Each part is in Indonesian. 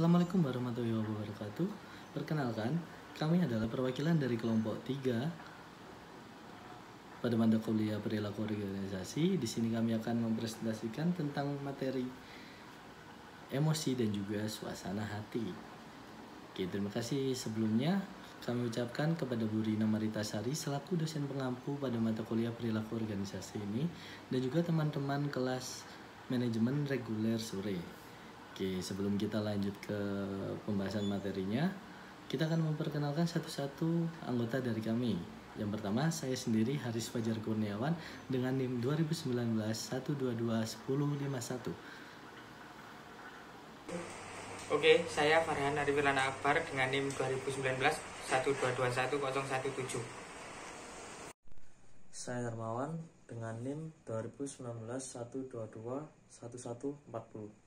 Assalamualaikum warahmatullahi wabarakatuh. Perkenalkan, kami adalah perwakilan dari kelompok 3 pada mata kuliah perilaku organisasi. Di sini kami akan mempresentasikan tentang materi emosi dan juga suasana hati. Oke, terima kasih sebelumnya. Kami ucapkan kepada Bu Rina Maritasari selaku dosen pengampu pada mata kuliah perilaku organisasi ini, dan juga teman-teman kelas manajemen reguler sore. Oke, sebelum kita lanjut ke pembahasan materinya, kita akan memperkenalkan satu-satu anggota dari kami. Yang pertama, saya sendiri Haris Fajar Kurniawan dengan NIM 2019 1221051. Oke, saya Farhan Arifilana Akbar dengan NIM 2019 1221017. Saya Hermawan dengan NIM 2019 1221140.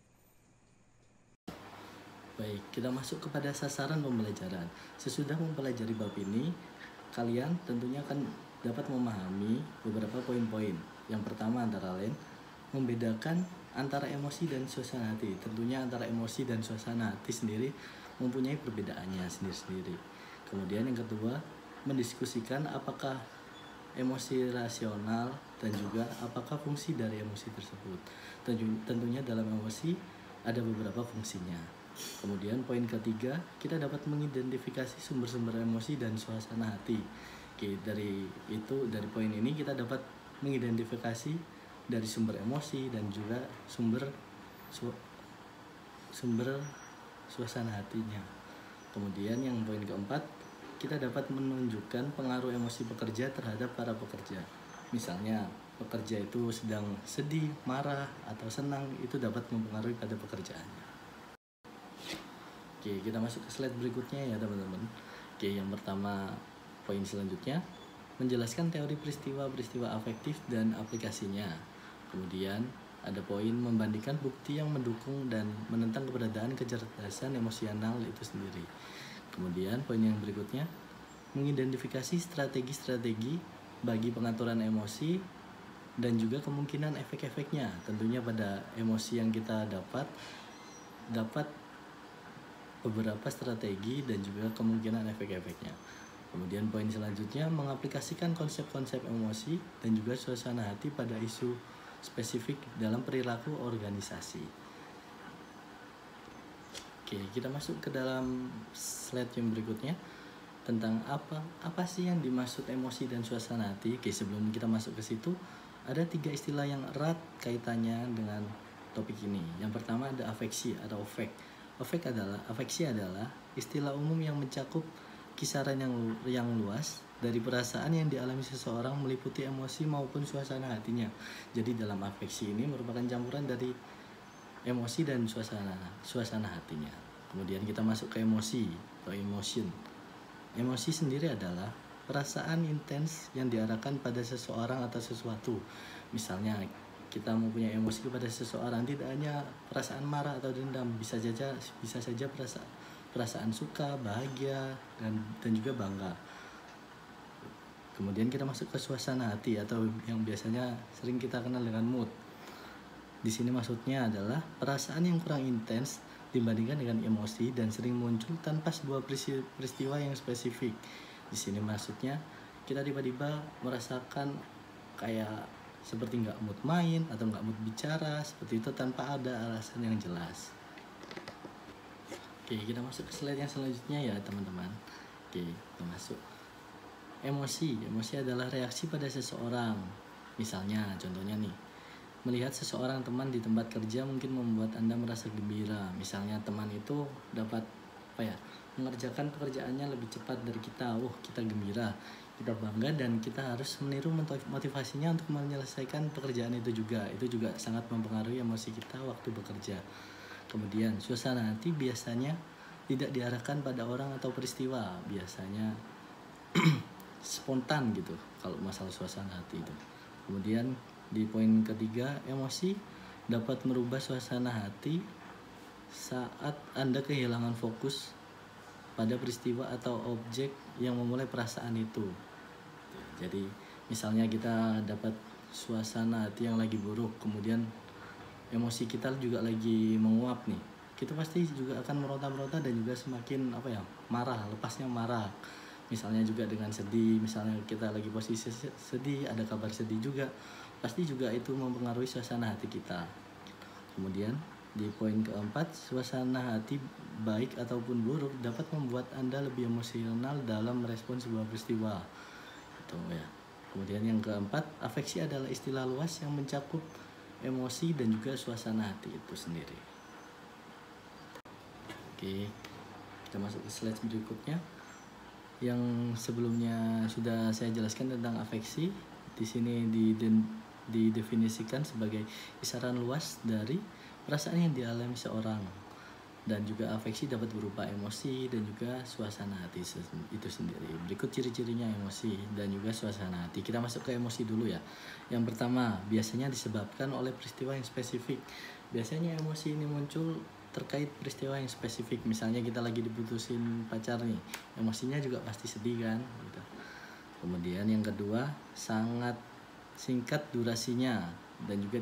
Baik, kita masuk kepada sasaran pembelajaran. Sesudah mempelajari bab ini, kalian tentunya akan dapat memahami beberapa poin-poin. Yang pertama antara lain, membedakan antara emosi dan suasana hati. Tentunya antara emosi dan suasana hati sendiri mempunyai perbedaannya sendiri-sendiri. Kemudian yang kedua, mendiskusikan apakah emosi rasional dan juga apakah fungsi dari emosi tersebut. Tentunya dalam emosi ada beberapa fungsinya. Kemudian poin ketiga, kita dapat mengidentifikasi sumber-sumber emosi dan suasana hati. Oke, dari poin ini kita dapat mengidentifikasi dari sumber emosi dan juga sumber suasana hatinya. Kemudian yang poin keempat, kita dapat menunjukkan pengaruh emosi pekerja terhadap para pekerja. Misalnya, pekerja itu sedang sedih, marah, atau senang, itu dapat mempengaruhi pada pekerjaannya. Oke, kita masuk ke slide berikutnya ya teman-teman. Oke, yang pertama, poin selanjutnya menjelaskan teori peristiwa-peristiwa afektif dan aplikasinya. Kemudian ada poin membandingkan bukti yang mendukung dan menentang keberadaan kecerdasan emosional itu sendiri. Kemudian poin yang berikutnya mengidentifikasi strategi-strategi bagi pengaturan emosi dan juga kemungkinan efek-efeknya. Tentunya pada emosi yang kita dapat beberapa strategi dan juga kemungkinan efek-efeknya. Kemudian poin selanjutnya mengaplikasikan konsep-konsep emosi dan juga suasana hati pada isu spesifik dalam perilaku organisasi. Oke, kita masuk ke dalam slide yang berikutnya tentang apa sih yang dimaksud emosi dan suasana hati. Oke, sebelum kita masuk ke situ, ada 3 istilah yang erat kaitannya dengan topik ini. Yang pertama ada afeksi atau afek. Afeksi adalah istilah umum yang mencakup kisaran yang luas dari perasaan yang dialami seseorang meliputi emosi maupun suasana hatinya. Jadi dalam afeksi ini merupakan campuran dari emosi dan suasana hatinya. Kemudian kita masuk ke emosi atau emotion. Emosi sendiri adalah perasaan intens yang diarahkan pada seseorang atau sesuatu. Misalnya kita mempunyai emosi kepada seseorang, tidak hanya perasaan marah atau dendam, bisa saja perasaan suka, bahagia, dan juga bangga. Kemudian kita masuk ke suasana hati atau yang biasanya sering kita kenal dengan mood. Di sini maksudnya adalah perasaan yang kurang intens dibandingkan dengan emosi dan sering muncul tanpa sebuah peristiwa yang spesifik. Di sini maksudnya kita tiba-tiba merasakan kayak seperti nggak mood main atau nggak mood bicara, seperti itu tanpa ada alasan yang jelas. Oke, kita masuk ke slide yang selanjutnya ya teman-teman. Oke, kita masuk. Emosi adalah reaksi pada seseorang. Misalnya, contohnya nih, melihat seseorang teman di tempat kerja mungkin membuat Anda merasa gembira. Misalnya teman itu dapat mengerjakan pekerjaannya lebih cepat dari kita. Kita gembira, kita bangga, dan kita harus meniru motivasinya untuk menyelesaikan pekerjaan itu juga. Itu juga sangat mempengaruhi emosi kita waktu bekerja. Kemudian suasana hati biasanya tidak diarahkan pada orang atau peristiwa, biasanya spontan gitu kalau masalah suasana hati itu. Kemudian di poin ketiga, emosi dapat merubah suasana hati saat Anda kehilangan fokus pada peristiwa atau objek yang memulai perasaan itu. Jadi misalnya kita dapat suasana hati yang lagi buruk, kemudian emosi kita juga lagi menguap nih. kita pasti juga akan meronta-meronta dan juga semakin apa ya, marah, lepasnya marah. Misalnya juga dengan sedih, misalnya kita lagi posisi sedih, ada kabar sedih juga, pasti juga itu mempengaruhi suasana hati kita. Kemudian di poin keempat, suasana hati baik ataupun buruk dapat membuat Anda lebih emosional dalam merespon sebuah peristiwa. Itu ya. Kemudian yang keempat, afeksi adalah istilah luas yang mencakup emosi dan juga suasana hati itu sendiri. Oke, kita masuk ke slide berikutnya. Yang sebelumnya sudah saya jelaskan tentang afeksi, di sini didefinisikan sebagai kisaran luas dari perasaan yang dialami seorang, dan juga afeksi dapat berupa emosi dan juga suasana hati itu sendiri. Berikut ciri-cirinya emosi dan juga suasana hati. Kita masuk ke emosi dulu ya. Yang pertama, biasanya disebabkan oleh peristiwa yang spesifik. Biasanya emosi ini muncul terkait peristiwa yang spesifik. Misalnya kita lagi diputusin pacar nih, emosinya juga pasti sedih kan gitu. Kemudian yang kedua, sangat singkat durasinya dan juga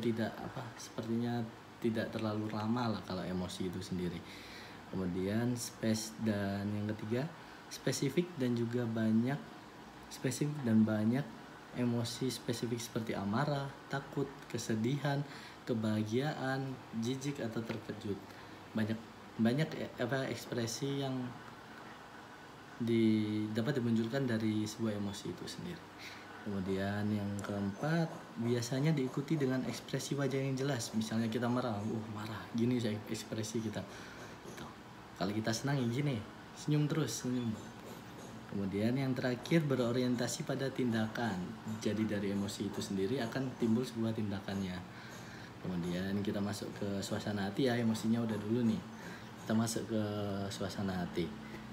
sepertinya tidak terlalu lama lah kalau emosi itu sendiri. Kemudian dan yang ketiga, spesifik dan banyak emosi spesifik seperti amarah, takut, kesedihan, kebahagiaan, jijik atau terkejut. Banyak ekspresi yang dapat dimunculkan dari sebuah emosi itu sendiri. Kemudian yang keempat, biasanya diikuti dengan ekspresi wajah yang jelas. Misalnya kita marah, marah, gini ekspresi kita. Kalau kita senang ya gini, senyum terus, senyum. Kemudian yang terakhir, berorientasi pada tindakan. Jadi dari emosi itu sendiri akan timbul sebuah tindakannya. Kemudian kita masuk ke suasana hati ya, emosinya udah dulu nih. Kita masuk ke suasana hati.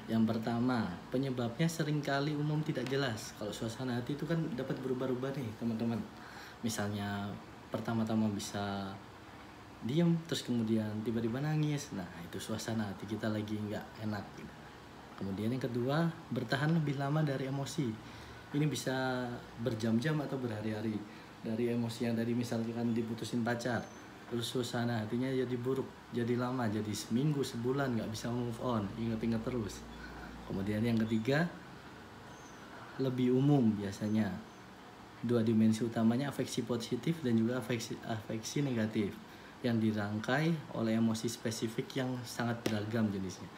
Yang pertama, penyebabnya seringkali umum tidak jelas. Kalau suasana hati itu kan dapat berubah-ubah nih teman-teman. Misalnya pertama-tama bisa diam, terus kemudian tiba-tiba nangis. Nah itu suasana hati kita lagi nggak enak gitu. Kemudian yang kedua, bertahan lebih lama dari emosi. Ini bisa berjam-jam atau berhari-hari. Dari emosi yang tadi misalkan diputusin pacar, terus suasana hatinya jadi buruk, jadi lama, jadi seminggu, sebulan nggak bisa move on, ingat-ingat terus. Kemudian yang ketiga, lebih umum biasanya. Dua dimensi utamanya, afeksi positif dan juga afeksi negatif, yang dirangkai oleh emosi spesifik yang sangat beragam jenisnya.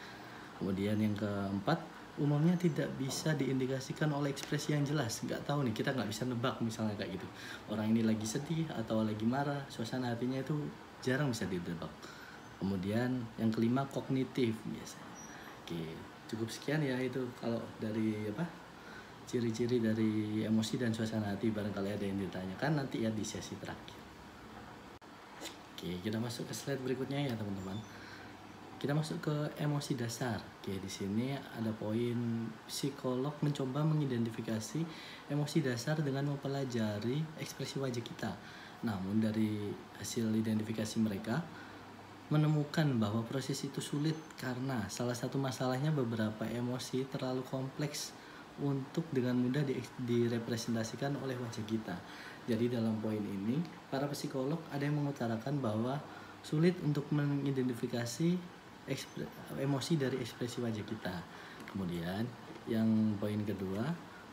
Kemudian yang keempat, umumnya tidak bisa diindikasikan oleh ekspresi yang jelas. Nggak tahu nih, kita nggak bisa nebak misalnya kayak gitu. Orang ini lagi sedih atau lagi marah, suasana hatinya itu jarang bisa ditebak. Kemudian yang kelima, kognitif biasanya. Oke, cukup sekian ya itu kalau dari ciri-ciri dari emosi dan suasana hati. Barangkali ada yang ditanyakan nanti ya di sesi terakhir. Oke, kita masuk ke slide berikutnya ya teman-teman. Kita masuk ke emosi dasar. Oke, di sini ada poin psikolog mencoba mengidentifikasi emosi dasar dengan mempelajari ekspresi wajah kita. Namun dari hasil identifikasi mereka menemukan bahwa proses itu sulit karena salah satu masalahnya beberapa emosi terlalu kompleks untuk dengan mudah direpresentasikan oleh wajah kita. Jadi dalam poin ini, para psikolog ada yang mengutarakan bahwa sulit untuk mengidentifikasi emosi dari ekspresi wajah kita. Kemudian yang poin kedua,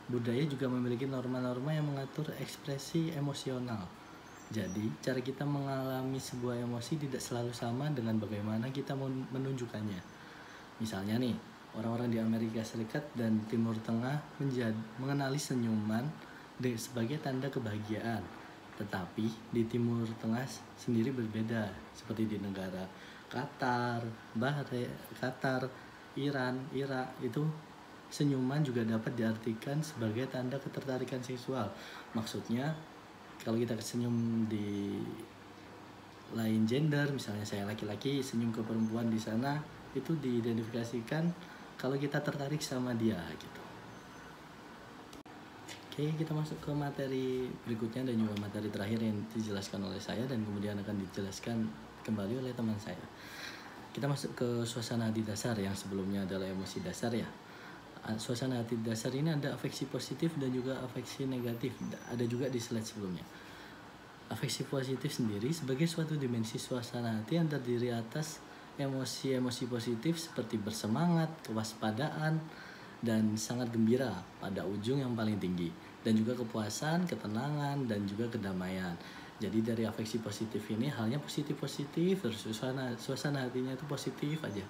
budaya juga memiliki norma-norma yang mengatur ekspresi emosional. Jadi cara kita mengalami sebuah emosi tidak selalu sama dengan bagaimana kita menunjukkannya. Misalnya nih, orang-orang di Amerika Serikat dan Timur Tengah mengenali senyuman sebagai tanda kebahagiaan. Tetapi di Timur Tengah sendiri berbeda, seperti di negara Qatar, Iran, Irak, itu senyuman juga dapat diartikan sebagai tanda ketertarikan seksual. Maksudnya kalau kita senyum di lain gender, misalnya saya laki-laki senyum ke perempuan di sana, itu diidentifikasikan kalau kita tertarik sama dia gitu. Oke, kita masuk ke materi berikutnya dan juga materi terakhir yang dijelaskan oleh saya dan kemudian akan dijelaskan kembali oleh teman saya. Kita masuk ke suasana hati dasar yang sebelumnya adalah emosi dasar ya. Suasana hati dasar ini ada afeksi positif dan juga afeksi negatif. Ada juga di slide sebelumnya. Afeksi positif sendiri sebagai suatu dimensi suasana hati yang terdiri atas emosi-emosi positif seperti bersemangat, kewaspadaan, dan sangat gembira pada ujung yang paling tinggi, dan juga kepuasan, ketenangan, dan juga kedamaian. Jadi dari afeksi positif ini halnya positif-positif, terus suasana hatinya itu positif aja.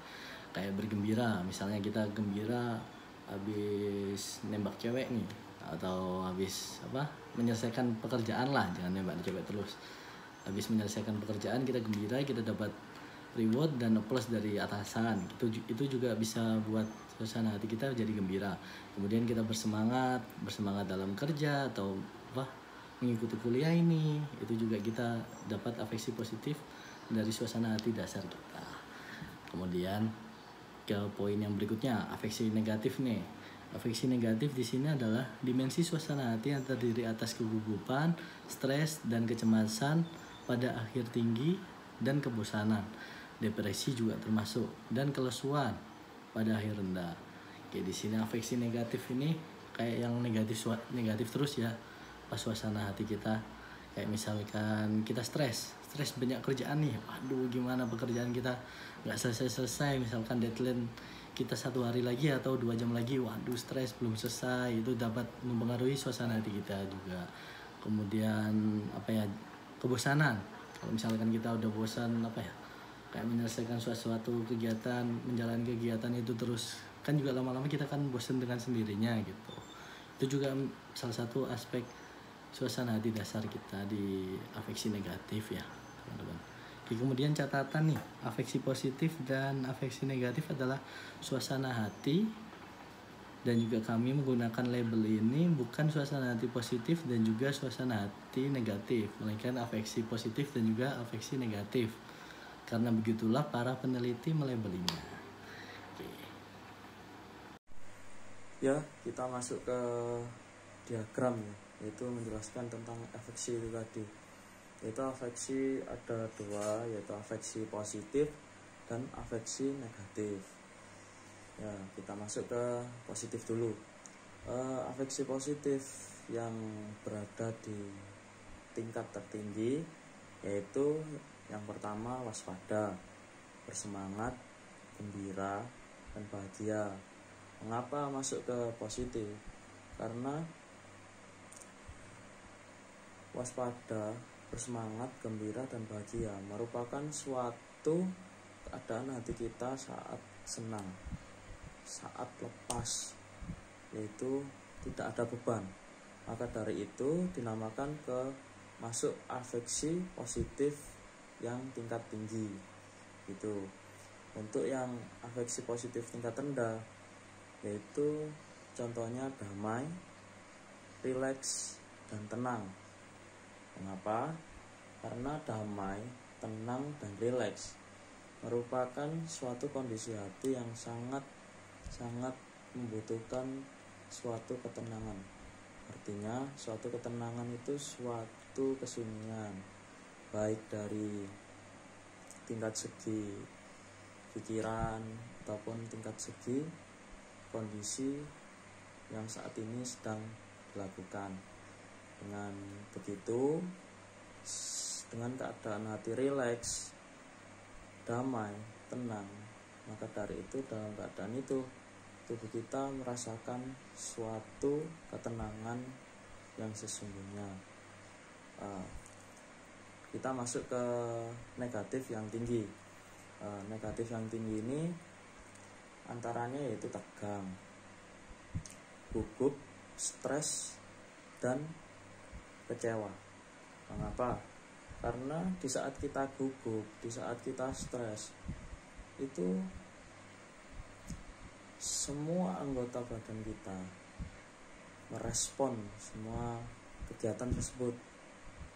Kayak bergembira, misalnya kita gembira habis nembak cewek nih, atau habis menyelesaikan pekerjaan lah, jangan nembak cewek terus. Habis menyelesaikan pekerjaan kita gembira, kita dapat reward dan applause dari atasan. Itu juga bisa buat suasana hati kita jadi gembira. Kemudian kita bersemangat dalam kerja atau mengikuti kuliah ini, itu juga kita dapat afeksi positif dari suasana hati dasar kita. Kemudian ke poin yang berikutnya, afeksi negatif nih. Afeksi negatif di sini adalah dimensi suasana hati yang terdiri atas kegugupan, stres, dan kecemasan pada akhir tinggi dan kebosanan. Depresi juga termasuk, dan kelesuan pada akhir rendah. Oke, di sini afeksi negatif ini kayak yang negatif terus ya. Pas suasana hati kita, kayak misalkan kita stres banyak kerjaan nih, aduh gimana pekerjaan kita nggak selesai, misalkan deadline kita 1 hari lagi atau 2 jam lagi, waduh stres belum selesai, itu dapat mempengaruhi suasana hati kita juga. Kemudian kebosanan, kalau misalkan kita udah bosan kayak menyelesaikan suatu kegiatan, menjalani kegiatan itu terus, kan juga lama-lama kita kan bosan dengan sendirinya gitu. Itu juga salah satu aspek suasana hati dasar kita di afeksi negatif ya teman-teman. Kemudian catatan nih, afeksi positif dan afeksi negatif adalah suasana hati, dan juga kami menggunakan label ini bukan suasana hati positif dan juga suasana hati negatif, melainkan afeksi positif dan juga afeksi negatif, karena begitulah para peneliti melabelinya. Oke. Ya, kita masuk ke diagram ya, yaitu menjelaskan tentang afeksi itu tadi. Yaitu afeksi ada 2, yaitu afeksi positif dan afeksi negatif. Ya, kita masuk ke positif dulu. Afeksi positif yang berada di tingkat tertinggi yaitu yang pertama waspada, bersemangat, gembira, dan bahagia. Mengapa masuk ke positif? Karena waspada, bersemangat, gembira, dan bahagia merupakan suatu keadaan hati kita saat senang, saat lepas, yaitu tidak ada beban. Maka dari itu dinamakan masuk afeksi positif yang tingkat tinggi gitu. Untuk yang afeksi positif tingkat rendah, yaitu contohnya damai, rileks, dan tenang. Mengapa? Karena damai, tenang, dan rileks merupakan suatu kondisi hati yang sangat membutuhkan suatu ketenangan. Artinya suatu ketenangan itu suatu kesunyian, baik dari tingkat segi pikiran ataupun tingkat segi kondisi yang saat ini sedang dilakukan. Dengan begitu, dengan keadaan hati rileks, damai, tenang, maka dari itu dalam keadaan itu tubuh kita merasakan suatu ketenangan yang sesungguhnya. Kita masuk ke negatif yang tinggi. Negatif yang tinggi ini antaranya yaitu tegang, gugup, stres, dan kecewa. Mengapa? Karena di saat kita gugup, di saat kita stres, itu semua anggota badan kita merespon semua kegiatan tersebut.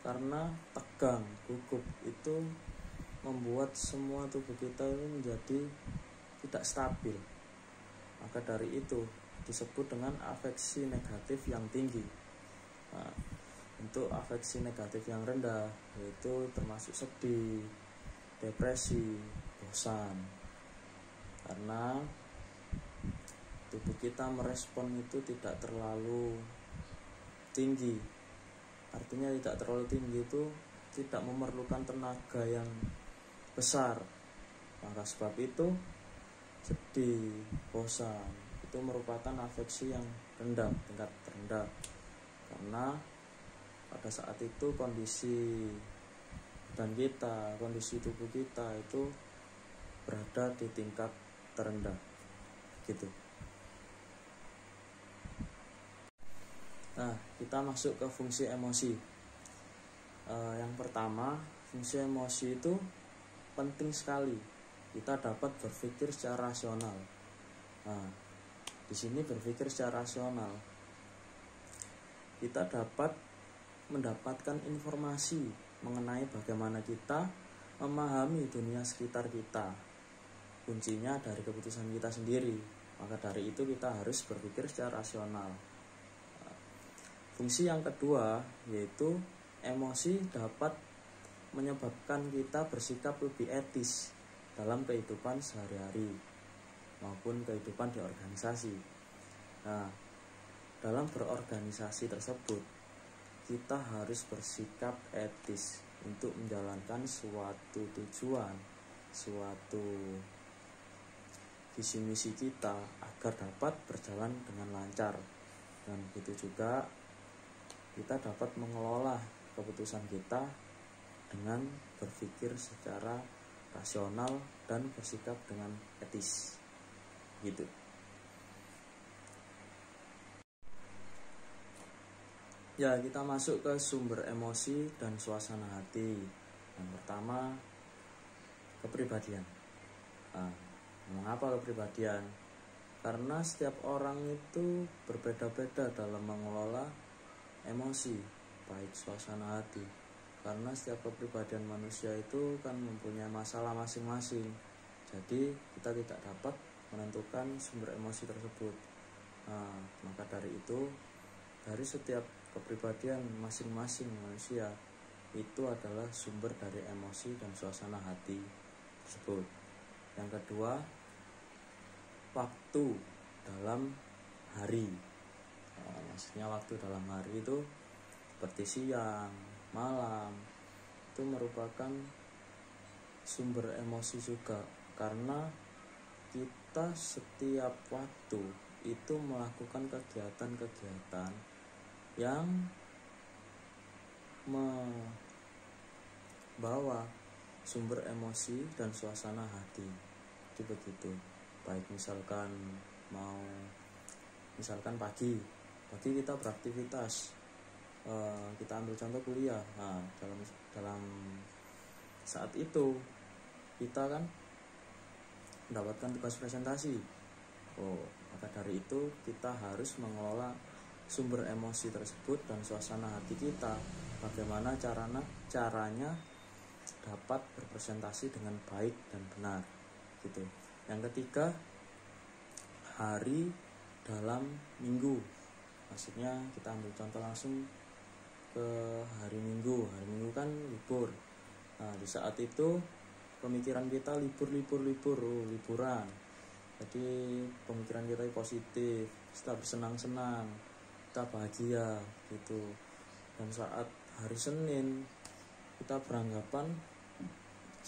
Karena tegang, gugup itu membuat semua tubuh kita ini menjadi tidak stabil. Maka dari itu disebut dengan afeksi negatif yang tinggi. Nah, untuk afeksi negatif yang rendah yaitu termasuk sedih, depresi, bosan. Karena tubuh kita merespon itu tidak terlalu tinggi. Artinya tidak terlalu tinggi itu tidak memerlukan tenaga yang besar Maka sebab itu sedih, bosan itu merupakan afeksi yang rendah, tingkat rendah, karena pada saat itu kondisi badan kita, kondisi tubuh kita itu berada di tingkat terendah gitu. Nah, kita masuk ke fungsi emosi. Yang pertama, fungsi emosi itu penting sekali. Kita dapat berpikir secara rasional. Nah, di sini berpikir secara rasional, kita dapat mendapatkan informasi mengenai bagaimana kita memahami dunia sekitar kita. Kuncinya dari keputusan kita sendiri. Maka dari itu kita harus berpikir secara rasional. Fungsi yang kedua yaitu emosi dapat menyebabkan kita bersikap lebih etis dalam kehidupan sehari-hari maupun kehidupan di organisasi. Nah, dalam berorganisasi tersebut kita harus bersikap etis untuk menjalankan suatu tujuan, suatu visi misi kita agar dapat berjalan dengan lancar. Dan begitu juga kita dapat mengelola keputusan kita dengan berpikir secara rasional dan bersikap dengan etis gitu. Ya, kita masuk ke sumber emosi dan suasana hati. Yang pertama, kepribadian. Nah, mengapa kepribadian? Karena setiap orang itu berbeda-beda dalam mengelola emosi, baik suasana hati. Karena setiap kepribadian manusia itu kan mempunyai masalah masing-masing. Jadi kita tidak dapat menentukan sumber emosi tersebut. Nah, maka dari itu, dari setiap kepribadian masing-masing manusia itu adalah sumber dari emosi dan suasana hati tersebut. Yang kedua, waktu dalam hari. Maksudnya waktu dalam hari itu seperti siang, malam, itu merupakan sumber emosi juga, karena kita setiap waktu itu melakukan kegiatan-kegiatan yang membawa sumber emosi dan suasana hati. Jadi begitu. Baik misalkan pagi kita beraktivitas, kita ambil contoh kuliah. Nah, dalam saat itu kita kan mendapatkan tugas presentasi. Maka dari itu kita harus mengelola sumber emosi tersebut dan suasana hati kita, bagaimana caranya dapat berpresentasi dengan baik dan benar gitu. Yang ketiga, hari dalam minggu. Maksudnya kita ambil contoh langsung ke hari Minggu. Hari Minggu kan libur. Nah, di saat itu pemikiran kita liburan. Jadi pemikiran kita positif, kita bersenang-senang, kita bahagia gitu. Dan saat hari Senin kita beranggapan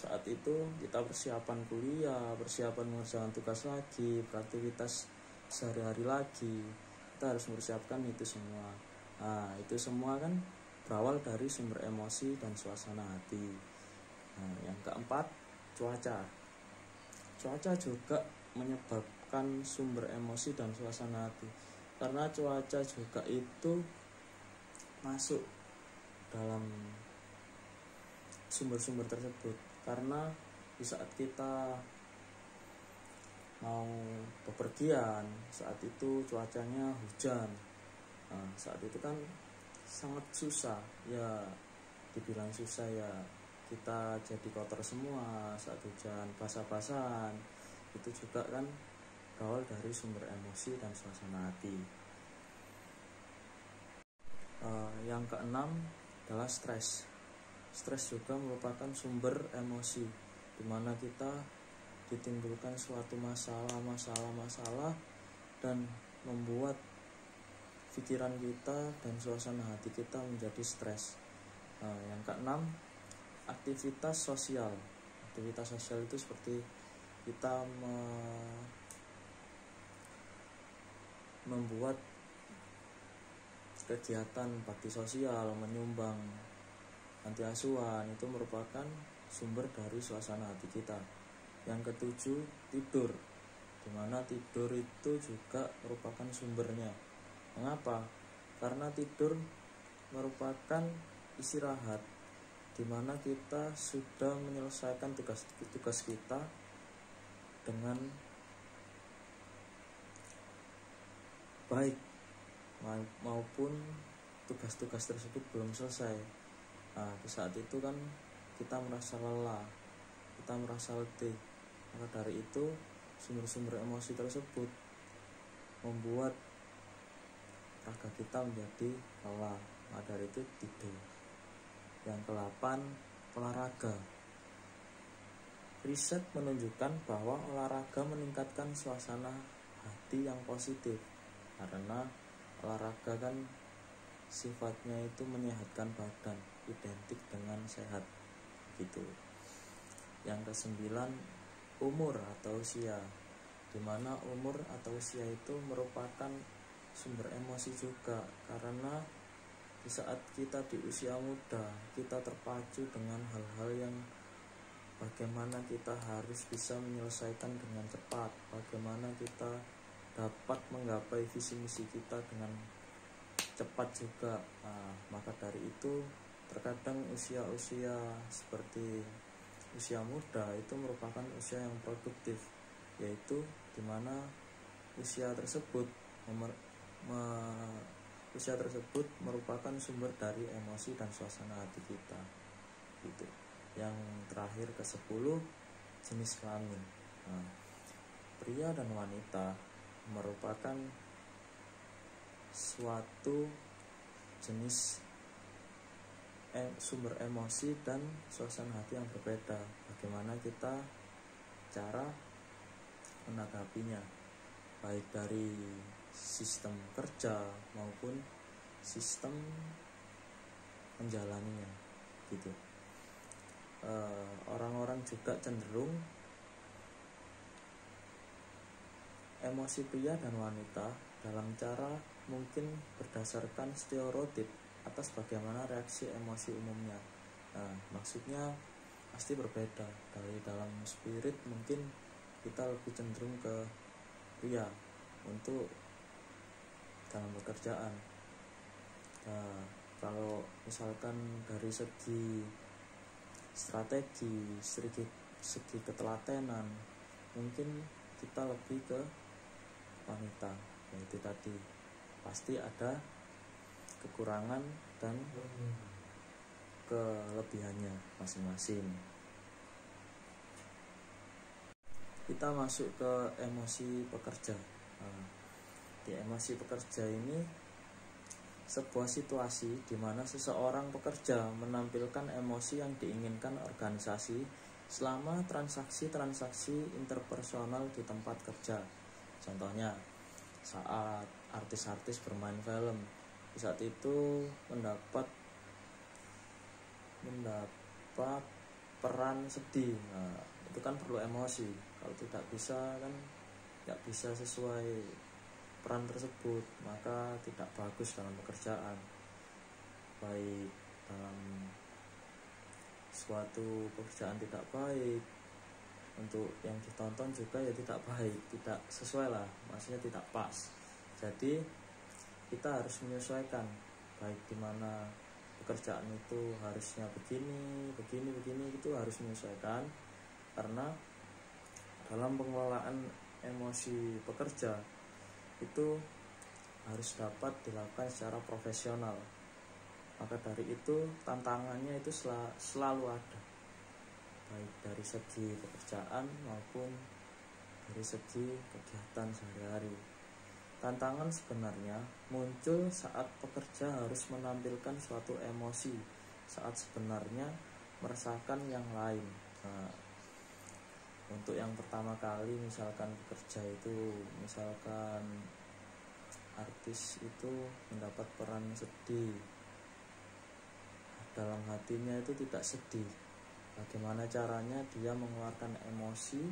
saat itu kita persiapan kuliah, persiapan mengerjakan tugas lagi, beraktivitas sehari-hari lagi. Kita harus mempersiapkan itu semua. Nah, itu semua kan berawal dari sumber emosi dan suasana hati. Nah, yang keempat, cuaca. Cuaca juga menyebabkan sumber emosi dan suasana hati, karena cuaca juga itu masuk dalam sumber-sumber tersebut. Karena di saat kita mau bepergian, saat itu cuacanya hujan. Nah, saat itu kan sangat susah, ya dibilang susah ya, kita jadi kotor semua saat hujan, basah-basahan. Itu juga kan berawal dari sumber emosi dan suasana hati. Yang keenam adalah stres. Stres juga merupakan sumber emosi, dimana kita ditimbulkan suatu masalah dan membuat pikiran kita dan suasana hati kita menjadi stres. Yang keenam, aktivitas sosial. Aktivitas sosial itu seperti kita membuat kegiatan bakti sosial, menyumbang panti asuhan, itu merupakan sumber dari suasana hati kita. Yang ketujuh, tidur, dimana tidur itu juga merupakan sumbernya. Mengapa? Karena tidur merupakan istirahat, dimana kita sudah menyelesaikan tugas kita dengan baik, maupun tugas-tugas tersebut belum selesai. Nah, di saat itu kan kita merasa lelah, kita merasa letih. Maka dari itu sumber-sumber emosi tersebut membuat raga kita menjadi lelah. Maka dari itu tidur. Yang ke-8, olahraga. Riset menunjukkan bahwa olahraga meningkatkan suasana hati yang positif, karena olahraga kan sifatnya itu menyehatkan badan, identik dengan sehat gitu. Yang ke-9, umur atau usia, dimana umur atau usia itu merupakan sumber emosi juga, karena di saat kita di usia muda, kita terpacu dengan hal-hal yang bagaimana kita harus bisa menyelesaikan dengan cepat, bagaimana kita dapat menggapai visi misi kita dengan cepat juga. Nah, maka dari itu terkadang usia-usia seperti usia muda itu merupakan usia yang produktif, yaitu dimana usia tersebut merupakan sumber dari emosi dan suasana hati kita gitu. Yang terakhir ke-10, jenis kelamin. Nah, pria dan wanita merupakan suatu jenis sumber emosi dan suasana hati yang berbeda. Bagaimana kita cara menanggapinya, baik dari sistem kerja maupun sistem menjalaninya gitu. Orang-orang juga cenderung emosi pria dan wanita dalam cara mungkin berdasarkan stereotip atas bagaimana reaksi emosi umumnya. Nah, maksudnya pasti berbeda. Dari dalam spirit mungkin kita lebih cenderung ke pria untuk dalam pekerjaan. Nah, kalau misalkan dari segi strategi, segi ketelatenan, mungkin kita lebih ke wanita. Yaitu tadi pasti ada kekurangan dan kelebihannya masing-masing. Kita masuk ke emosi pekerja. Nah, di emosi pekerja ini sebuah situasi di mana seseorang pekerja menampilkan emosi yang diinginkan organisasi selama transaksi-transaksi interpersonal di tempat kerja. Contohnya, saat artis-artis bermain film, di saat itu mendapat peran sedih. Nah, itu kan perlu emosi. Kalau tidak bisa kan tidak bisa sesuai peran tersebut, maka tidak bagus dalam pekerjaan, baik dalam suatu pekerjaan tidak baik, untuk yang ditonton juga ya tidak baik, tidak sesuai lah, maksudnya tidak pas. Jadi kita harus menyesuaikan, baik dimana pekerjaan itu harusnya begini itu harus menyesuaikan, karena dalam pengelolaan emosi pekerja itu harus dapat dilakukan secara profesional. Maka dari itu tantangannya itu selalu ada, baik dari segi pekerjaan maupun dari segi kegiatan sehari-hari. Tantangan sebenarnya muncul saat pekerja harus menampilkan suatu emosi saat sebenarnya meresahkan yang lain. Nah, untuk yang pertama kali misalkan pekerja itu, misalkan artis itu mendapat peran sedih, dalam hatinya itu tidak sedih, bagaimana caranya dia mengeluarkan emosi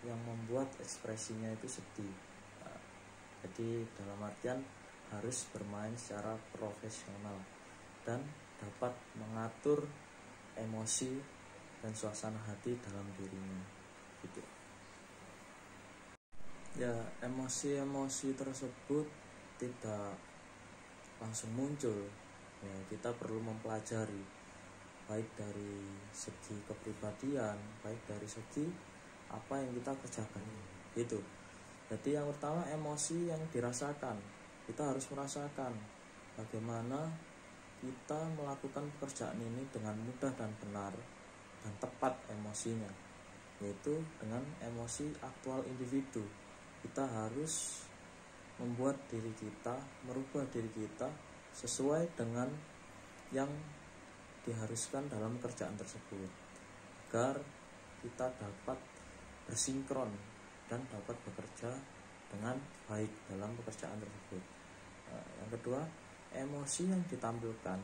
yang membuat ekspresinya itu sedih. Nah, jadi dalam artian harus bermain secara profesional dan dapat mengatur emosi dan suasana hati dalam dirinya gitu. Ya, emosi-emosi tersebut tidak langsung muncul. Ya, kita perlu mempelajari baik dari segi kepribadian, baik dari segi apa yang kita kerjakan gitu. Jadi yang pertama, emosi yang dirasakan. Kita harus merasakan bagaimana kita melakukan pekerjaan ini dengan mudah dan benar dan tepat emosinya, yaitu dengan emosi aktual individu. Kita harus membuat diri kita, merubah diri kita sesuai dengan yang diharuskan dalam pekerjaan tersebut, agar kita dapat bersinkron dan dapat bekerja dengan baik dalam pekerjaan tersebut. Yang kedua, emosi yang ditampilkan,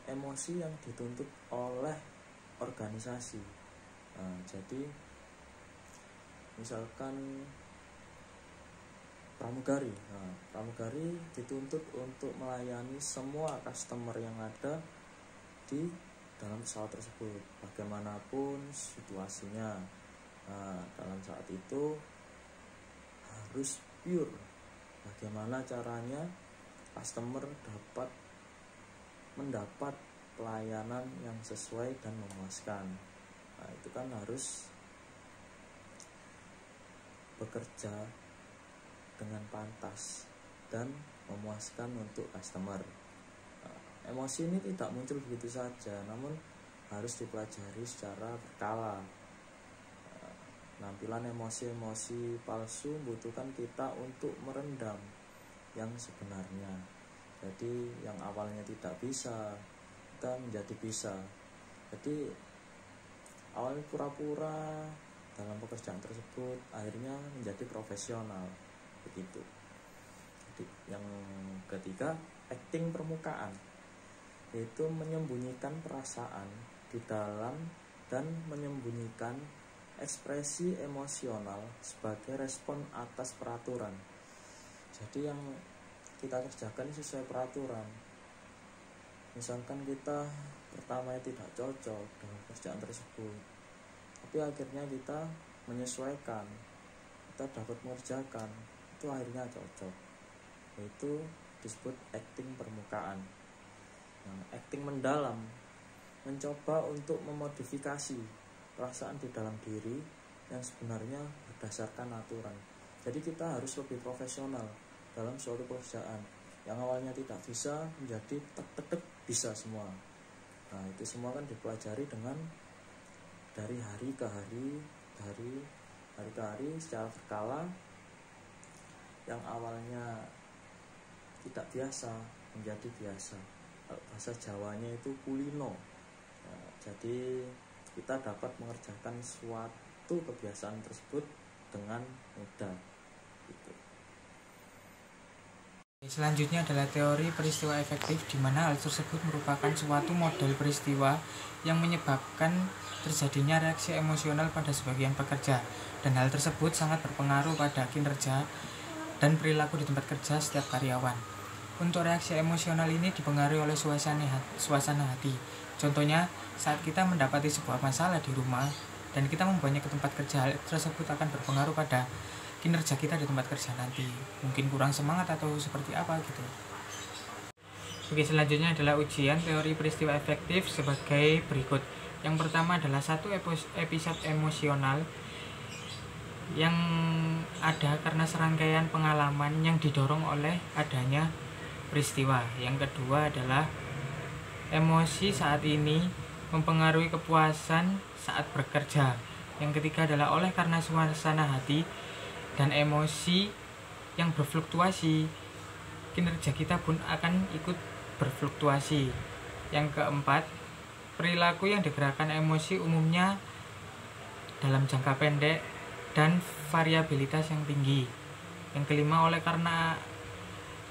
emosi yang dituntut oleh organisasi. Jadi misalkan pramugari, pramugari dituntut untuk melayani semua customer yang ada di dalam pesawat tersebut, bagaimanapun situasinya. Dalam saat itu harus pure. Bagaimana caranya customer dapat mendapat pelayanan yang sesuai dan memuaskan. Itu kan harus bekerja dengan pantas dan memuaskan untuk customer. Emosi ini tidak muncul begitu saja, namun harus dipelajari secara berkala. Penampilan emosi-emosi palsu membutuhkan kita untuk merendam yang sebenarnya. Jadi yang awalnya tidak bisa, kita menjadi bisa. Jadi awalnya pura-pura dalam pekerjaan tersebut, akhirnya menjadi profesional begitu. Jadi yang ketiga, acting permukaan, yaitu menyembunyikan perasaan di dalam dan menyembunyikan ekspresi emosional sebagai respon atas peraturan. Jadi yang kita kerjakan sesuai peraturan. Misalkan kita pertama tidak cocok dengan pekerjaan tersebut, tapi akhirnya kita menyesuaikan, kita dapat mengerjakan, itu akhirnya cocok. Itu disebut acting permukaan. Acting mendalam, mencoba untuk memodifikasi perasaan di dalam diri yang sebenarnya berdasarkan aturan. Jadi kita harus lebih profesional dalam suatu pekerjaan. Yang awalnya tidak bisa menjadi tek-tek bisa semua. Itu semua kan dipelajari dengan dari hari ke hari, dari hari ke hari secara berkala. Yang awalnya tidak biasa menjadi biasa. Bahasa Jawanya itu kulino. Jadi kita dapat mengerjakan suatu kebiasaan tersebut dengan mudah gitu. Selanjutnya adalah teori peristiwa efektif, di mana hal tersebut merupakan suatu model peristiwa yang menyebabkan terjadinya reaksi emosional pada sebagian pekerja, dan hal tersebut sangat berpengaruh pada kinerja dan perilaku di tempat kerja setiap karyawan. Untuk reaksi emosional ini dipengaruhi oleh suasana hati. Contohnya, saat kita mendapati sebuah masalah di rumah dan kita membawanya ke tempat kerja, hal tersebut akan berpengaruh pada kinerja kita di tempat kerja nanti. Mungkin kurang semangat atau seperti apa gitu. Oke, selanjutnya adalah ujian teori peristiwa efektif sebagai berikut. Yang pertama adalah satu episode emosional yang ada karena serangkaian pengalaman yang didorong oleh adanya peristiwa. Yang kedua adalah emosi saat ini mempengaruhi kepuasan saat bekerja. Yang ketiga adalah oleh karena suasana hati dan emosi yang berfluktuasi, kinerja kita pun akan ikut berfluktuasi. Yang keempat, perilaku yang digerakkan emosi umumnya dalam jangka pendek dan variabilitas yang tinggi. Yang kelima, oleh karena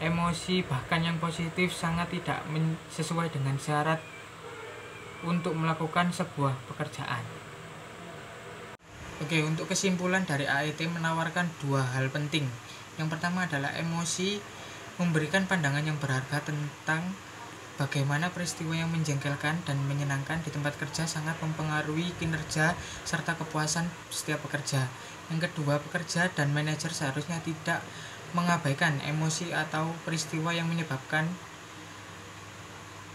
emosi bahkan yang positif sangat tidak sesuai dengan syarat untuk melakukan sebuah pekerjaan. Oke, untuk kesimpulan dari AET menawarkan dua hal penting. Yang pertama adalah emosi memberikan pandangan yang berharga tentang bagaimana peristiwa yang menjengkelkan dan menyenangkan di tempat kerja sangat mempengaruhi kinerja serta kepuasan setiap pekerja. Yang kedua, pekerja dan manajer seharusnya tidak mengabaikan emosi atau peristiwa yang menyebabkan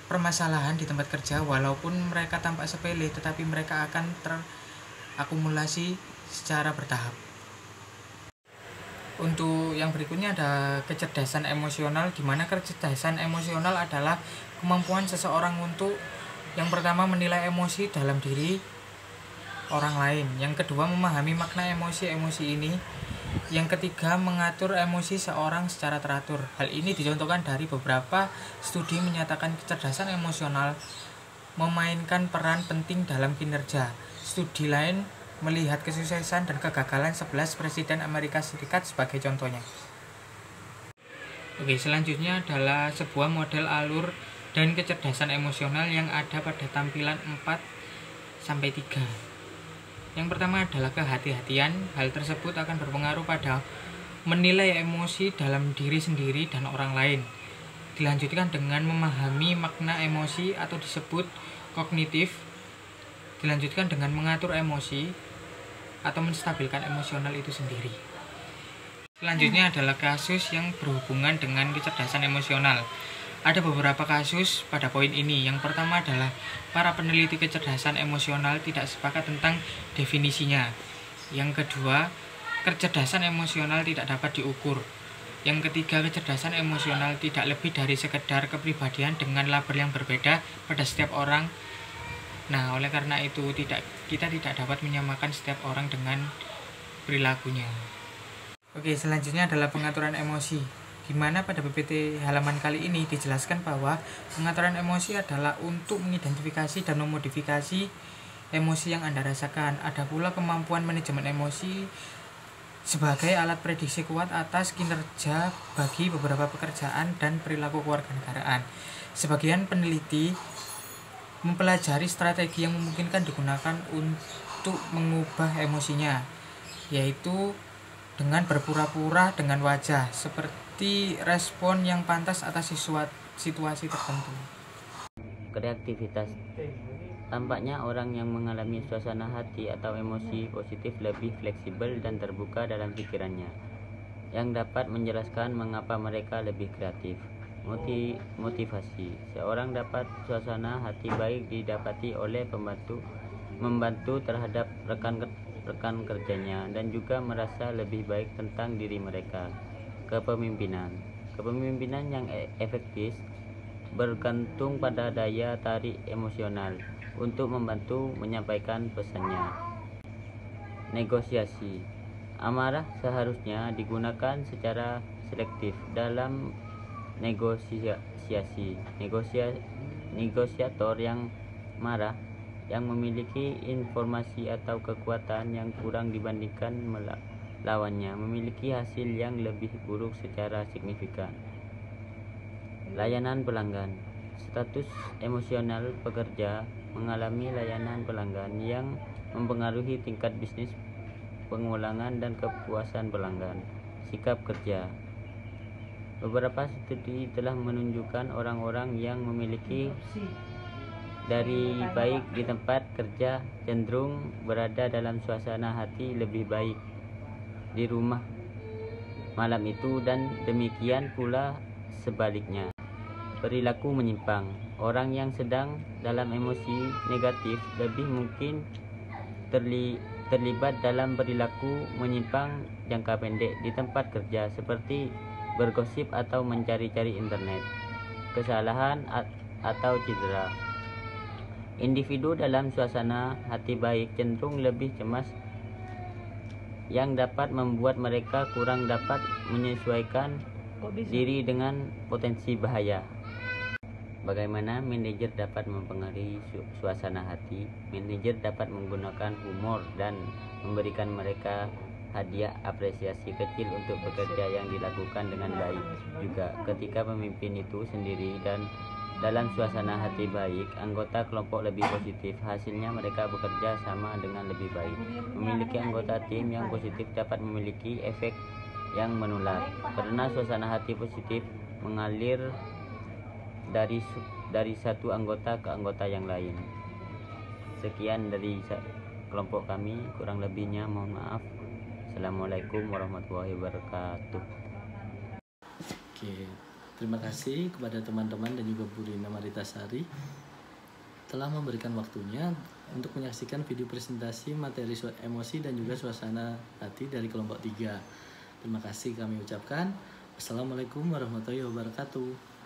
permasalahan di tempat kerja. Walaupun mereka tampak sepele, tetapi mereka akan terakumulasi secara bertahap. Untuk yang berikutnya ada kecerdasan emosional, di mana kecerdasan emosional adalah kemampuan seseorang untuk yang pertama menilai emosi dalam diri orang lain, yang kedua memahami makna emosi-emosi ini, yang ketiga mengatur emosi seorang secara teratur. Hal ini dicontohkan dari beberapa studi menyatakan kecerdasan emosional memainkan peran penting dalam kinerja. Studi lain melihat kesuksesan dan kegagalan 11 presiden Amerika Serikat sebagai contohnya. Oke, selanjutnya adalah sebuah model alur dan kecerdasan emosional yang ada pada tampilan 4-3. Yang pertama adalah kehati-hatian. Hal tersebut akan berpengaruh pada menilai emosi dalam diri sendiri dan orang lain. Dilanjutkan dengan memahami makna emosi atau disebut kognitif. Dilanjutkan dengan mengatur emosi atau menstabilkan emosional itu sendiri. Selanjutnya adalah kasus yang berhubungan dengan kecerdasan emosional. Ada beberapa kasus pada poin ini. Yang pertama adalah para peneliti kecerdasan emosional tidak sepakat tentang definisinya. Yang kedua, kecerdasan emosional tidak dapat diukur. Yang ketiga, kecerdasan emosional tidak lebih dari sekedar kepribadian dengan label yang berbeda pada setiap orang. Nah, oleh karena itu kita tidak dapat menyamakan setiap orang dengan perilakunya. Oke, selanjutnya adalah pengaturan emosi. Di mana pada PPT halaman kali ini dijelaskan bahwa pengaturan emosi adalah untuk mengidentifikasi dan memodifikasi emosi yang Anda rasakan. Ada pula kemampuan manajemen emosi sebagai alat prediksi kuat atas kinerja bagi beberapa pekerjaan dan perilaku kewarganegaraan. Sebagian peneliti mempelajari strategi yang memungkinkan digunakan untuk mengubah emosinya, yaitu dengan berpura-pura dengan wajah, seperti respon yang pantas atas situasi tertentu. Kreativitas. Tampaknya orang yang mengalami suasana hati atau emosi positif lebih fleksibel dan terbuka dalam pikirannya, yang dapat menjelaskan mengapa mereka lebih kreatif. Motivasi. Seorang dapat suasana hati baik didapati oleh membantu terhadap rekan kerjanya dan juga merasa lebih baik tentang diri mereka. Kepemimpinan yang efektif bergantung pada daya tarik emosional untuk membantu menyampaikan pesannya. Negosiasi. Amarah seharusnya digunakan secara selektif dalam negosiasi. Negosiator yang marah, yang memiliki informasi atau kekuatan yang kurang dibandingkan lawannya, memiliki hasil yang lebih buruk secara signifikan. Layanan pelanggan. Status emosional pekerja mengalami layanan pelanggan yang mempengaruhi tingkat bisnis, pengulangan, dan kepuasan pelanggan. Sikap kerja. Beberapa studi telah menunjukkan orang-orang yang memiliki dari baik di tempat kerja cenderung berada dalam suasana hati lebih baik di rumah malam itu, dan demikian pula sebaliknya. Perilaku menyimpang. Orang yang sedang dalam emosi negatif lebih mungkin terlibat dalam perilaku menyimpang jangka pendek di tempat kerja, seperti bergosip atau mencari-cari internet, kesalahan atau cedera. Individu dalam suasana hati baik cenderung lebih cemas, yang dapat membuat mereka kurang dapat menyesuaikan diri dengan potensi bahaya. Bagaimana manajer dapat mempengaruhi suasana hati? Manajer dapat menggunakan humor dan memberikan mereka hadiah apresiasi kecil untuk bekerja yang dilakukan dengan baik. Juga ketika pemimpin itu sendiri dan Dalam suasana hati baik, anggota kelompok lebih positif. Hasilnya mereka bekerja sama dengan lebih baik. Memiliki anggota tim yang positif dapat memiliki efek yang menular. Karena suasana hati positif mengalir dari satu anggota ke anggota yang lain. Sekian dari kelompok kami, kurang lebihnya mohon maaf. Assalamualaikum warahmatullahi wabarakatuh. Oke, terima kasih kepada teman-teman dan juga Bu Rina Maritasari telah memberikan waktunya untuk menyaksikan video presentasi materi emosi dan juga suasana hati dari kelompok 3. Terima kasih kami ucapkan. Wassalamualaikum warahmatullahi wabarakatuh.